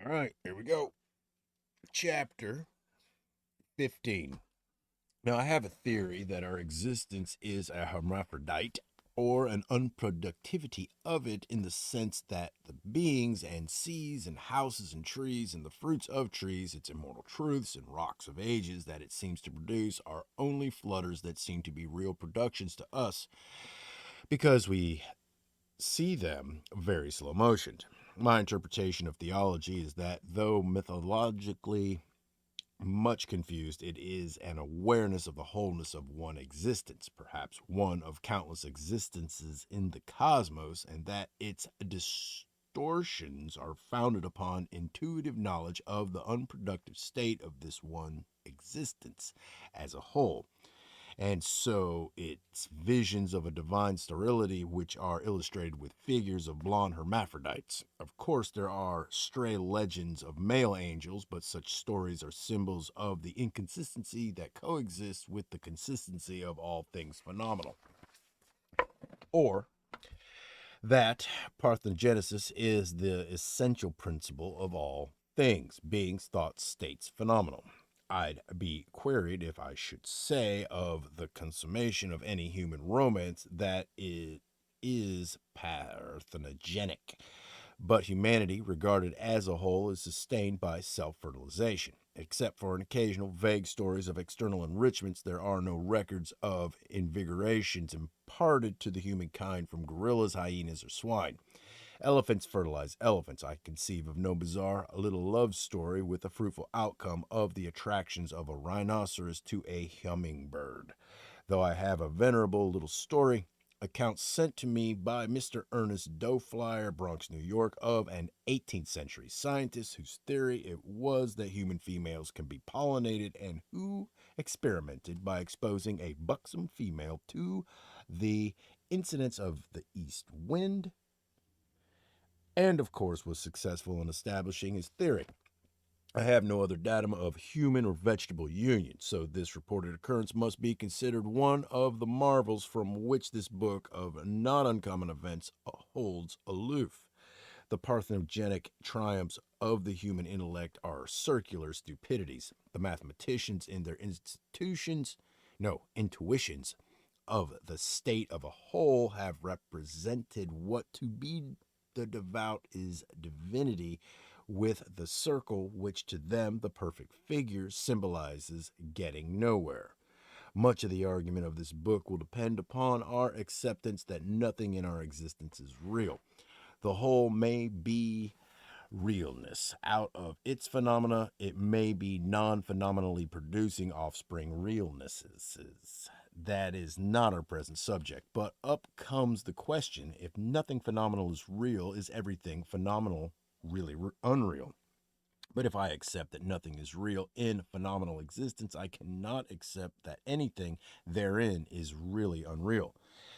All right, here we go. Chapter 15. Now, I have a theory that our existence is a hermaphrodite, or an unproductivity of it, in the sense that the beings and seas and houses and trees and the fruits of trees, its immortal truths and rocks of ages that it seems to produce, are only flutters that seem to be real productions to us because we see them very slow motioned. My interpretation of theology is that though mythologically much confused, it is an awareness of the wholeness of one existence, perhaps one of countless existences in the cosmos, and that its distortions are founded upon intuitive knowledge of the unproductive state of this one existence as a whole. And so it's visions of a divine sterility which are illustrated with figures of blonde hermaphrodites. Of course, there are stray legends of male angels, but such stories are symbols of the inconsistency that coexists with the consistency of all things phenomenal. Or that parthenogenesis is the essential principle of all things, beings, thoughts, states, phenomenal. I'd be queried if I should say of the consummation of any human romance that it is parthenogenic. But humanity, regarded as a whole, is sustained by self fertilization. Except for an occasional vague stories of external enrichments, there are no records of invigorations imparted to the humankind from gorillas, hyenas, or swine. Elephants fertilize elephants. I conceive of no bizarre little love story with the fruitful outcome of the attractions of a rhinoceros to a hummingbird. Though I have a venerable little story account sent to me by Mr. Ernest Doflyer, Bronx, New York, of an 18th century scientist whose theory it was that human females can be pollinated and who experimented by exposing a buxom female to the incidents of the east wind and, of course, was successful in establishing his theory. I have no other datum of human or vegetable union, so this reported occurrence must be considered one of the marvels from which this book of not uncommon events holds aloof. The parthenogenic triumphs of the human intellect are circular stupidities. The mathematicians in their intuitions of the state of a whole have represented what to be the devout is divinity, with the circle which to them the perfect figure symbolizes getting nowhere. Much of the argument of this book will depend upon our acceptance that nothing in our existence is real. The whole may be realness. Out of its phenomena, it may be non phenomenally producing offspring realnesses. That is not our present subject, but up comes the question, if nothing phenomenal is real, is everything phenomenal really unreal? But if I accept that nothing is real in phenomenal existence, I cannot accept that anything therein is really unreal.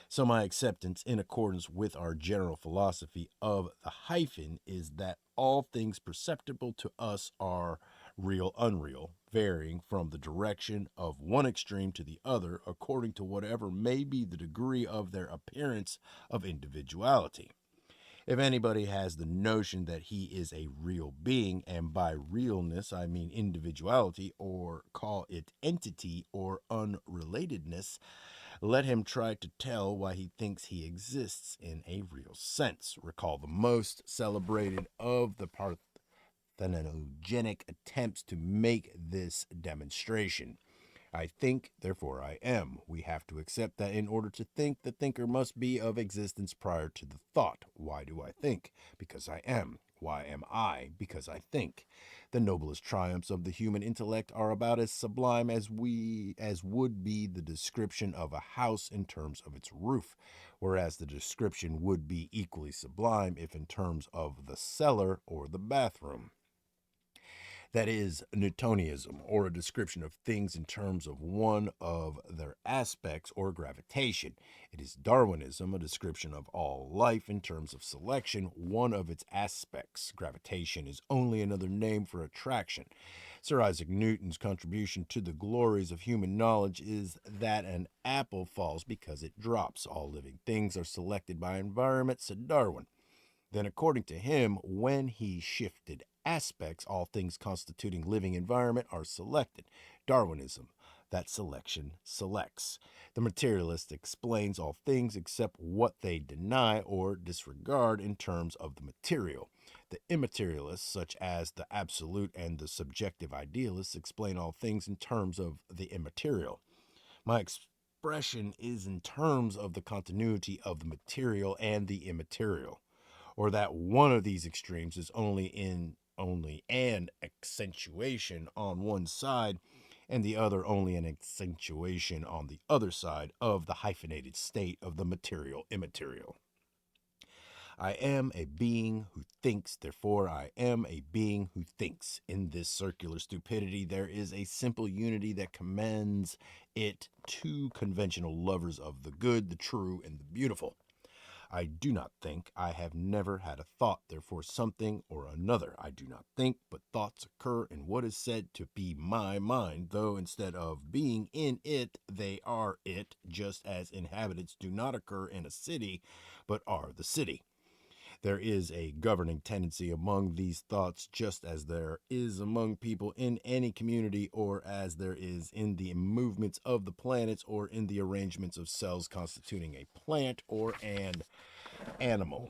So, my acceptance, in accordance with our general philosophy of the hyphen, is that all things perceptible to us are real unreal, varying from the direction of one extreme to the other according to whatever may be the degree of their appearance of individuality. If anybody has the notion that he is a real being, and by realness I mean individuality, or call it entity or unrelatedness, let him try to tell why he thinks he exists in a real sense. Recall the most celebrated of the parthenogenic attempts to make this demonstration. I think, therefore I am. We have to accept that in order to think, the thinker must be of existence prior to the thought. Why do I think? Because I am. Why am I? Because I think. The noblest triumphs of the human intellect are about as sublime as would be the description of a house in terms of its roof, whereas the description would be equally sublime if in terms of the cellar or the bathroom. That is Newtonianism, or a description of things in terms of one of their aspects, or gravitation. It is Darwinism, a description of all life in terms of selection, one of its aspects. Gravitation is only another name for attraction. Sir Isaac Newton's contribution to the glories of human knowledge is that an apple falls because it drops. All living things are selected by environment, said Darwin. Then, according to him, when he shifted aspects, all things constituting living environment are selected. Darwinism, that selection selects. The materialist explains all things except what they deny or disregard in terms of the material. The immaterialists, such as the absolute and the subjective idealists, explain all things in terms of the immaterial. My expression is in terms of the continuity of the material and the immaterial, or that one of these extremes is only an accentuation on one side and the other only an accentuation on the other side of the hyphenated state of the material immaterial. I am a being who thinks, therefore I am a being who thinks. In this circular stupidity, there is a simple unity that commends it to conventional lovers of the good, the true, and the beautiful. I do not think. I have never had a thought, therefore something or another. I do not think, but thoughts occur in what is said to be my mind, though instead of being in it, they are it, just as inhabitants do not occur in a city, but are the city. There is a governing tendency among these thoughts, just as there is among people in any community, or as there is in the movements of the planets, or in the arrangements of cells constituting a plant or an animal.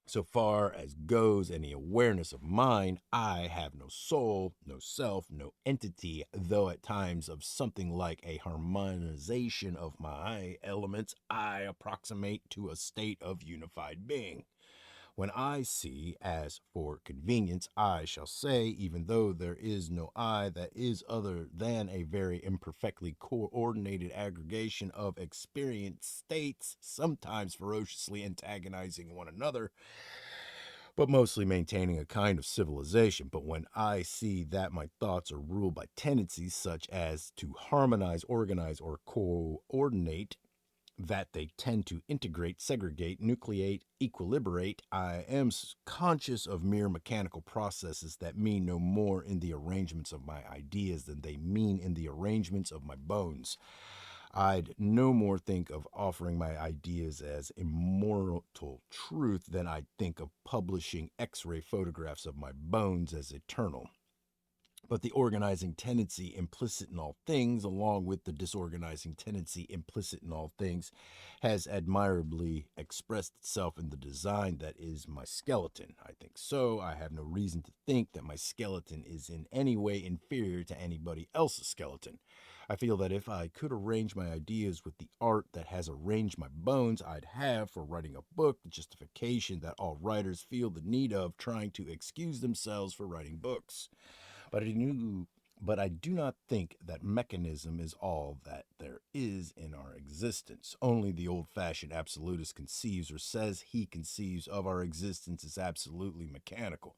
So far as goes any awareness of mine, I have no soul, no self, no entity, though at times of something like a harmonization of my elements, I approximate to a state of unified being. When I see, as for convenience, I shall say, even though there is no I that is other than a very imperfectly coordinated aggregation of experienced states, sometimes ferociously antagonizing one another, but mostly maintaining a kind of civilization. But when I see that my thoughts are ruled by tendencies such as to harmonize, organize, or coordinate, that they tend to integrate, segregate, nucleate, equilibrate, I am conscious of mere mechanical processes that mean no more in the arrangements of my ideas than they mean in the arrangements of my bones. I'd no more think of offering my ideas as immortal truth than I'd think of publishing X-ray photographs of my bones as eternal. But the organizing tendency implicit in all things, along with the disorganizing tendency implicit in all things, has admirably expressed itself in the design that is my skeleton. I think so. I have no reason to think that my skeleton is in any way inferior to anybody else's skeleton. I feel that if I could arrange my ideas with the art that has arranged my bones, I'd have, for writing a book, the justification that all writers feel the need of trying to excuse themselves for writing books. But I do not think that mechanism is all that there is in our existence. Only the old-fashioned absolutist conceives or says he conceives of our existence as absolutely mechanical.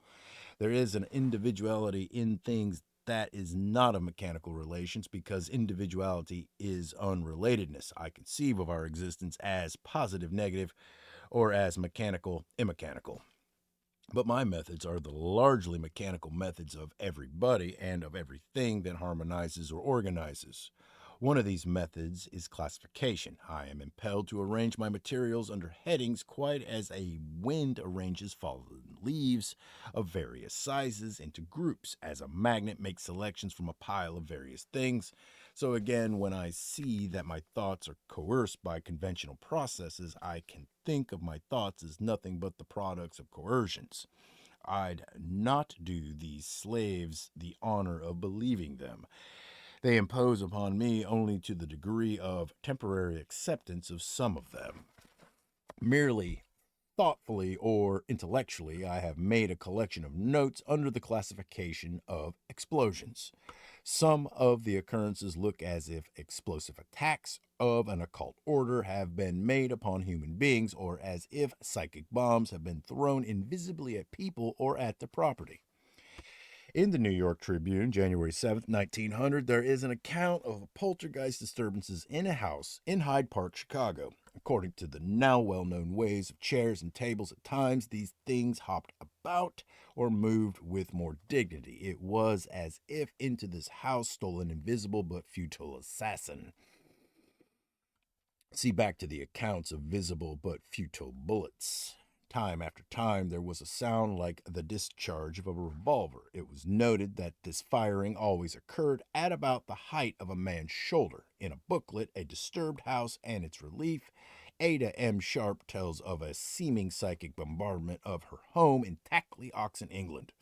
There is an individuality in things that is not of mechanical relations because individuality is unrelatedness. I conceive of our existence as positive negative or as mechanical immechanical. But my methods are the largely mechanical methods of everybody and of everything that harmonizes or organizes. One of these methods is classification. I am impelled to arrange my materials under headings quite as a wind arranges fallen leaves of various sizes into groups, as a magnet makes selections from a pile of various things. So again, when I see that my thoughts are coerced by conventional processes, I can think of my thoughts as nothing but the products of coercions. I'd not do these slaves the honor of believing them. They impose upon me only to the degree of temporary acceptance of some of them. Merely thoughtfully or intellectually, I have made a collection of notes under the classification of explosions. Some of the occurrences look as if explosive attacks of an occult order have been made upon human beings, or as if psychic bombs have been thrown invisibly at people or at their property. In the New York Tribune, January 7th, 1900, there is an account of poltergeist disturbances in a house in Hyde Park, Chicago. According to the now well-known ways of chairs and tables, at times these things hopped about or moved with more dignity. It was as if into this house stole an invisible but futile assassin. See back to the accounts of visible but futile bullets. Time after time, there was a sound like the discharge of a revolver. It was noted that this firing always occurred at about the height of a man's shoulder. In a booklet, A Disturbed House and Its Relief, Ada M. Sharp tells of a seeming psychic bombardment of her home in Tackley, Oxon, England.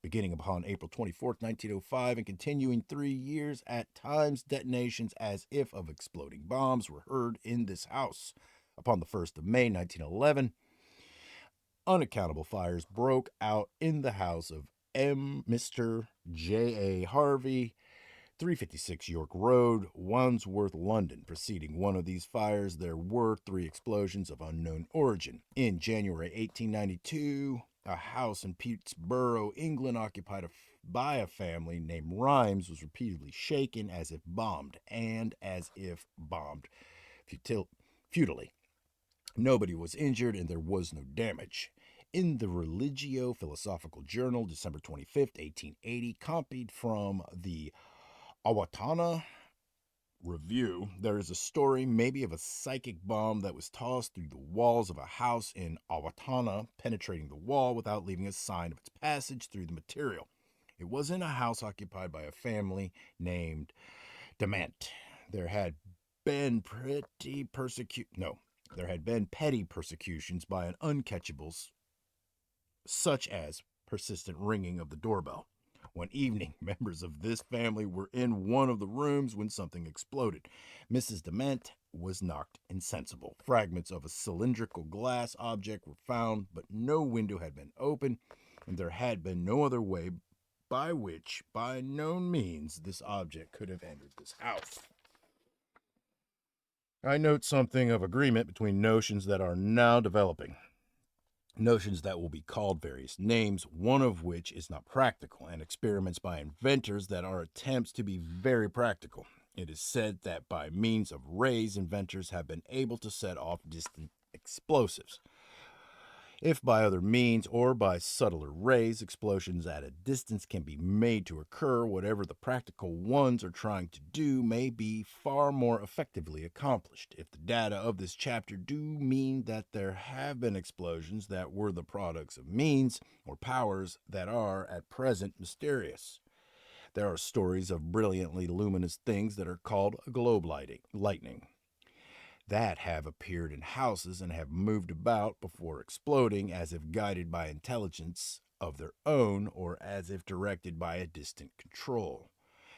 Beginning upon April 24, 1905, and continuing 3 years, at times detonations as if of exploding bombs were heard in this house. Upon the 1st of May, 1911, unaccountable fires broke out in the house of Mr. J.A. Harvey, 356 York Road, Wandsworth, London. Preceding one of these fires, there were 3 explosions of unknown origin. In January 1892, a house in Peterborough, England, occupied by a family named Rhymes, was repeatedly shaken as if bombed, futilely. Nobody was injured and there was no damage. In the Religio-Philosophical Journal, December 25th, 1880, copied from the Owatonna Review, there is a story maybe of a psychic bomb that was tossed through the walls of a house in Owatonna, penetrating the wall without leaving a sign of its passage through the material. It was in a house occupied by a family named Dement. There had been petty persecutions by an uncatchables, such as persistent ringing of the doorbell. One evening, members of this family were in one of the rooms when something exploded. Mrs. Dement was knocked insensible. Fragments of a cylindrical glass object were found, but no window had been opened, and there had been no other way by which, by known means, this object could have entered this house. I note something of agreement between notions that are now developing. Notions that will be called various names, one of which is not practical, and experiments by inventors that are attempts to be very practical. It is said that by means of rays, inventors have been able to set off distant explosives. If by other means or by subtler rays, explosions at a distance can be made to occur, whatever the practical ones are trying to do may be far more effectively accomplished. If the data of this chapter do mean that there have been explosions that were the products of means or powers that are at present mysterious. There are stories of brilliantly luminous things that are called globe lightning, that have appeared in houses and have moved about before exploding as if guided by intelligence of their own or as if directed by a distant control.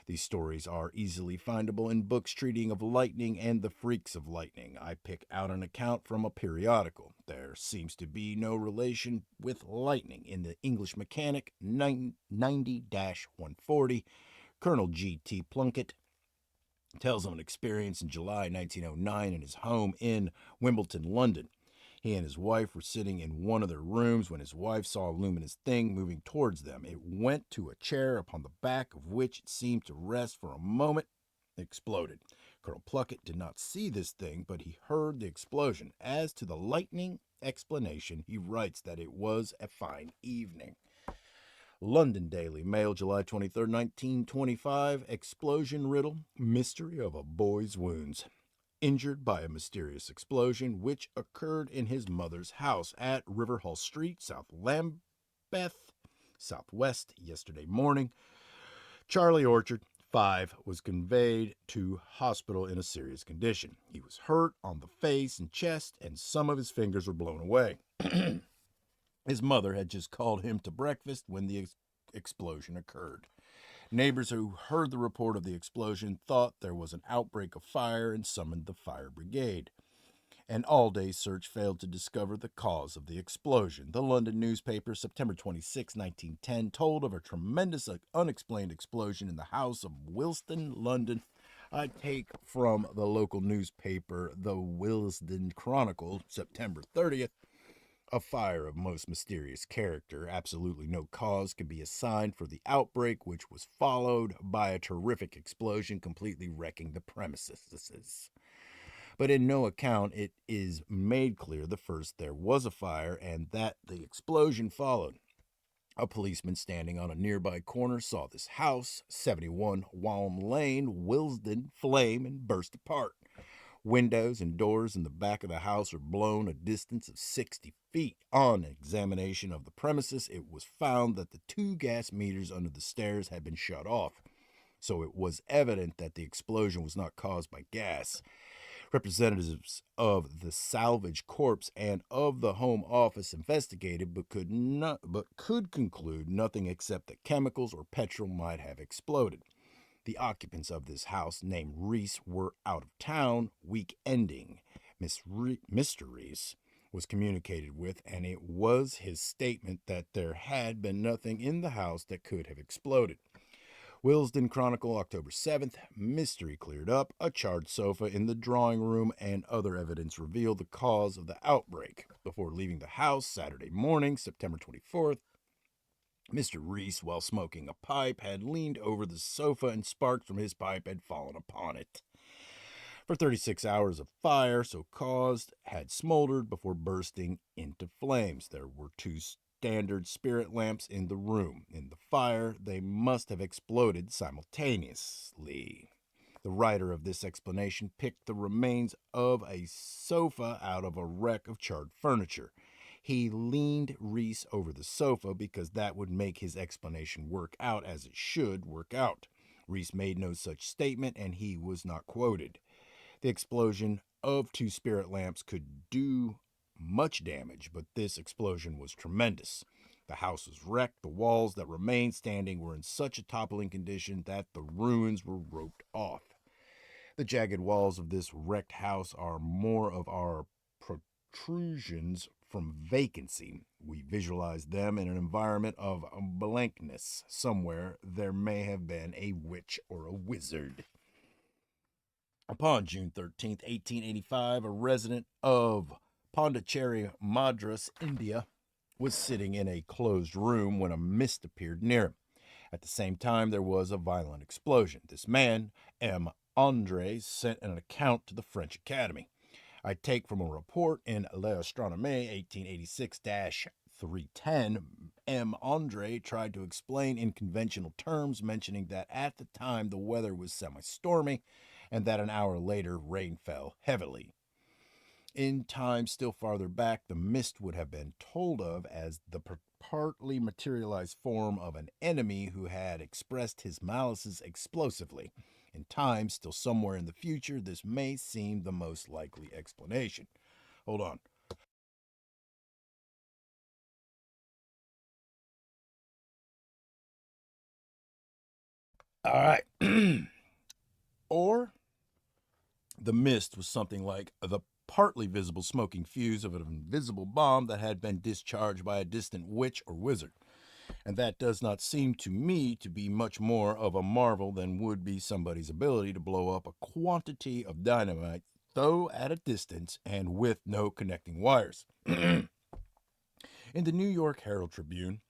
These stories are easily findable in books treating of lightning and the freaks of lightning. I pick out an account from a periodical. There seems to be no relation with lightning. In the English Mechanic 90-140, Colonel G.T. Plunkett tells of an experience in July 1909 in his home in Wimbledon, London. He and his wife were sitting in one of their rooms when his wife saw a luminous thing moving towards them. It went to a chair upon the back of which it seemed to rest for a moment, exploded. Colonel Plunkett did not see this thing, but he heard the explosion. As to the lightning explanation, he writes that it was a fine evening. London Daily Mail, July 23, 1925, explosion riddle, mystery of a boy's wounds. Injured by a mysterious explosion which occurred in his mother's house at Riverhall Street, South Lambeth, Southwest, yesterday morning. Charlie Orchard, 5, was conveyed to hospital in a serious condition. He was hurt on the face and chest, and some of his fingers were blown away. His mother had just called him to breakfast when the explosion occurred. Neighbors who heard the report of the explosion thought there was an outbreak of fire and summoned the fire brigade. An all-day search failed to discover the cause of the explosion. The London newspaper, September 26, 1910, told of a tremendous unexplained explosion in the house of Willesden, London. I take from the local newspaper, the Willesden Chronicle, September 30th. A fire of most mysterious character. Absolutely no cause could be assigned for the outbreak, which was followed by a terrific explosion completely wrecking the premises. But in no account it is made clear the first there was a fire and that the explosion followed. A policeman standing on a nearby corner saw this house, 71 Walm Lane, Willesden, flame and burst apart. Windows and doors in the back of the house are blown a distance of 60 feet. On examination of the premises, it was found that the 2 gas meters under the stairs had been shut off, so it was evident that the explosion was not caused by gas. Representatives of the salvage corps and of the Home Office investigated, but could conclude nothing except that chemicals or petrol might have exploded. The occupants of this house, named Reese, were out of town week ending. Mr. Reese was communicated with, and it was his statement that there had been nothing in the house that could have exploded. Willesden Chronicle, October 7th. Mystery cleared up. A charred sofa in the drawing room and other evidence revealed the cause of the outbreak. Before leaving the house Saturday morning, September 24th, Mr. Reese, while smoking a pipe, had leaned over the sofa and sparks from his pipe had fallen upon it. For 36 hours, a fire so caused had smoldered before bursting into flames. There were 2 standard spirit lamps in the room. In the fire, they must have exploded simultaneously. The writer of this explanation picked the remains of a sofa out of a wreck of charred furniture. He leaned Reese over the sofa because that would make his explanation work out as it should work out. Reese made no such statement, and he was not quoted. The explosion of 2 spirit lamps could do much damage, but this explosion was tremendous. The house was wrecked. The walls that remained standing were in such a toppling condition that the ruins were roped off. The jagged walls of this wrecked house are more of our protrusions from vacancy. We visualize them in an environment of blankness. Somewhere there may have been a witch or a wizard. Upon June 13th, 1885, a resident of Pondicherry, Madras, India, was sitting in a closed room when a mist appeared near him. At the same time, there was a violent explosion. This man, M. André, sent an account to the French Academy. I take from a report in L'Astronomie 1886-310, M. André tried to explain in conventional terms, mentioning that at the time the weather was semi-stormy and that an hour later rain fell heavily. In time still farther back, the mist would have been told of as the partly materialized form of an enemy who had expressed his malices explosively. In time still somewhere in the future, this may seem the most likely explanation. Hold on. All right. Or the mist was something like the partly visible smoking fuse of an invisible bomb that had been discharged by a distant witch or wizard. And that does not seem to me to be much more of a marvel than would be somebody's ability to blow up a quantity of dynamite, though at a distance and with no connecting wires. In the New York Herald Tribune,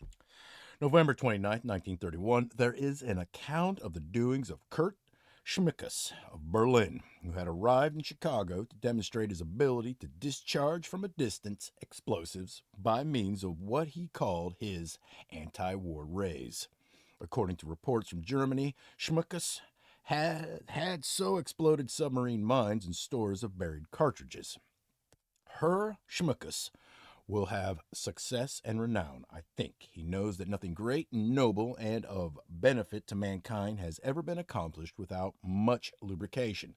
November 29, 1931, there is an account of the doings of Kurt Schmickus of Berlin, who had arrived in Chicago to demonstrate his ability to discharge from a distance explosives by means of what he called his anti-war rays. According to reports from Germany, Schmickus had so exploded submarine mines and stores of buried cartridges. Herr Schmickus will have success and renown, I think. He knows that nothing great, noble, and of benefit to mankind has ever been accomplished without much lubrication.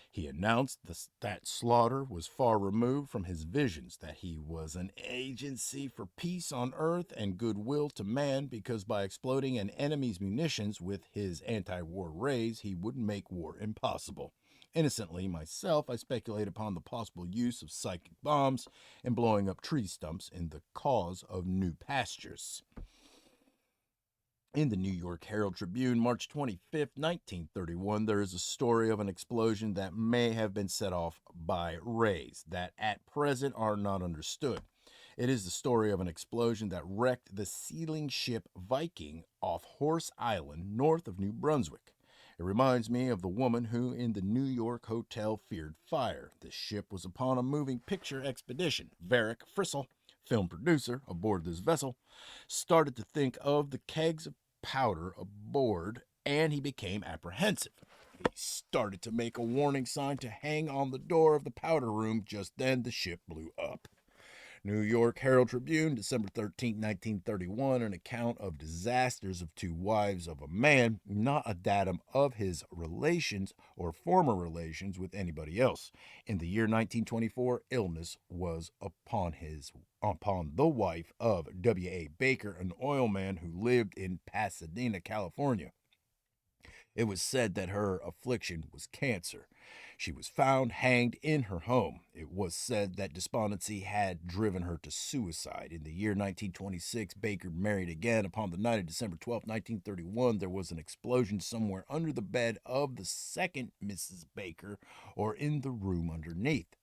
He announced that slaughter was far removed from his visions, that he was an agency for peace on earth and goodwill to man, because by exploding an enemy's munitions with his anti-war rays, he would make war impossible. Innocently, myself, I speculate upon the possible use of psychic bombs and blowing up tree stumps in the cause of new pastures. In the New York Herald Tribune, March 25th, 1931, there is a story of an explosion that may have been set off by rays that at present are not understood. It is the story of an explosion that wrecked the sealing ship Viking off Horse Island, north of New Brunswick. It reminds me of the woman who, in the New York hotel, feared fire. This ship was upon a moving picture expedition. Varick Frissell, film producer aboard this vessel, started to think of the kegs of powder aboard, and he became apprehensive. He started to make a warning sign to hang on the door of the powder room. Just then, the ship blew up. New York Herald Tribune, December 13, 1931, an account of disasters of two wives of a man, not a datum of his relations or former relations with anybody else. In the year 1924, illness was upon the wife of W.A. Baker, an oil man who lived in Pasadena, California. It was said that her affliction was cancer. She was found hanged in her home. It was said that despondency had driven her to suicide. In the year 1926, Baker married again. Upon the night of December 12, 1931, there was an explosion somewhere under the bed of the second Mrs. Baker, or in the room underneath.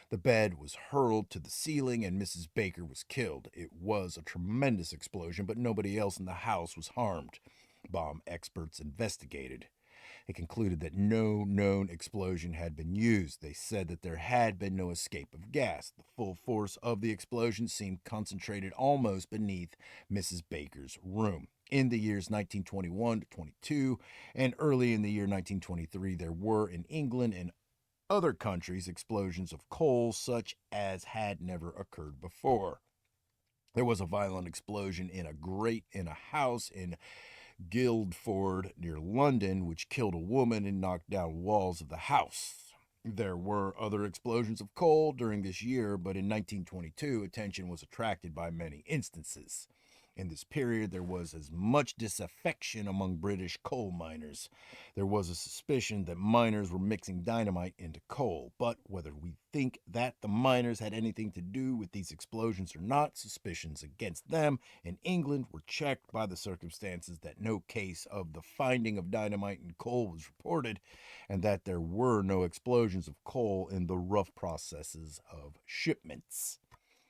The bed was hurled to the ceiling and Mrs. Baker was killed. It was a tremendous explosion, but nobody else in the house was harmed. Bomb experts investigated. They concluded that no known explosion had been used. They said that there had been no escape of gas. The full force of the explosion seemed concentrated almost beneath Mrs. Baker's room. In the years 1921 to 22 and early in the year 1923, there were in England and other countries explosions of coal such as had never occurred before. There was a violent explosion in a house in Guildford near London, which killed a woman and knocked down walls of the house. There were other explosions of coal during this year, but in 1922, attention was attracted by many instances. In this period, there was as much disaffection among British coal miners. There was a suspicion that miners were mixing dynamite into coal, but whether we think that the miners had anything to do with these explosions or not, suspicions against them in England were checked by the circumstances that no case of the finding of dynamite in coal was reported, and that there were no explosions of coal in the rough processes of shipments.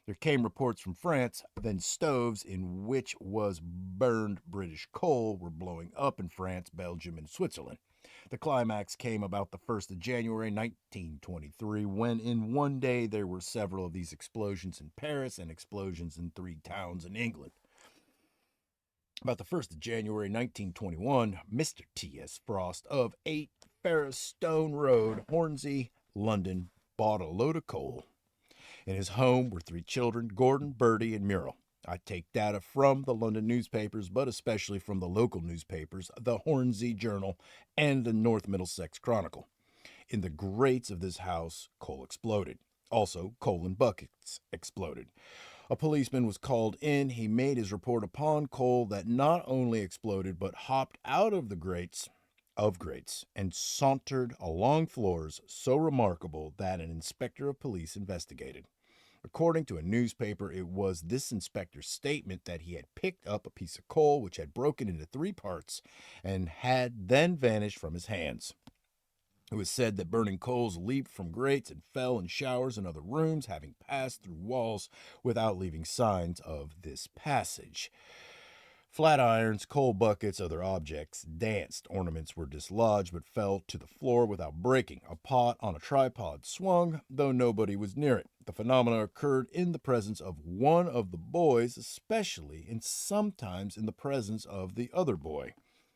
There came reports from France, then stoves in which was burned British coal were blowing up in France, Belgium, and Switzerland. The climax came about the 1st of January 1923, when in one day there were several of these explosions in Paris and explosions in 3 towns in England. About the 1st of January 1921, Mr. T.S. Frost of 8 Ferrystone Road, Hornsey, London, bought a load of coal. In his home were 3 children, Gordon, Bertie, and Muriel. I take data from the London newspapers, but especially from the local newspapers, the Hornsey Journal and the North Middlesex Chronicle. In the grates of this house, coal exploded. Also, coal in buckets exploded. A policeman was called in. He made his report upon coal that not only exploded, but hopped out of the grates and sauntered along floors so remarkable that an inspector of police investigated. According to a newspaper, it was this inspector's statement that he had picked up a piece of coal which had broken into 3 parts and had then vanished from his hands. It was said that burning coals leaped from grates and fell in showers in other rooms, having passed through walls without leaving signs of this passage. Flat irons, coal buckets, other objects danced. Ornaments were dislodged but fell to the floor without breaking. A pot on a tripod swung, though nobody was near it. The phenomena occurred in the presence of one of the boys, especially, and sometimes in the presence of the other boy.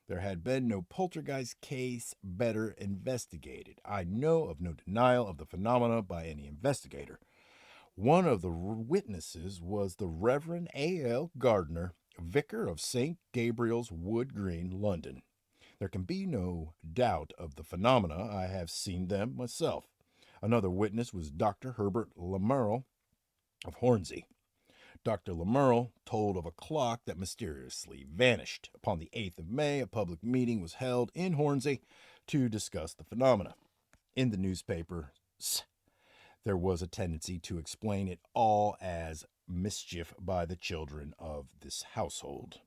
There had been no poltergeist case better investigated. I know of no denial of the phenomena by any investigator. One of the witnesses was the Reverend A.L. Gardner, vicar of St. Gabriel's Wood Green, London. There can be no doubt of the phenomena. I have seen them myself. Another witness was Dr. Herbert Lamerle of Hornsey. Dr. Lamerle told of a clock that mysteriously vanished. Upon the 8th of May, a public meeting was held in Hornsey to discuss the phenomena. In the newspaper, there was a tendency to explain it all as mischief by the children of this household.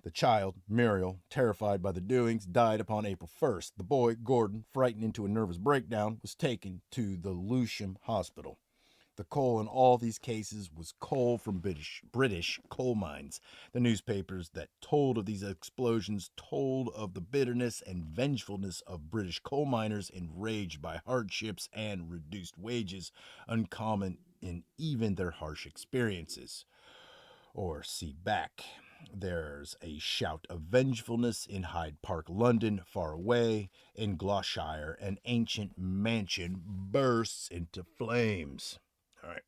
The child, Muriel, terrified by the doings, died upon April 1st. The boy, Gordon, frightened into a nervous breakdown, was taken to the Lewisham Hospital. The coal in all these cases was coal from British coal mines. The newspapers that told of these explosions told of the bitterness and vengefulness of British coal miners enraged by hardships and reduced wages, uncommon in even their harsh experiences. Or see back. There's a shout of vengefulness in Hyde Park, London. Far away in Gloucestershire, an ancient mansion bursts into flames. All right.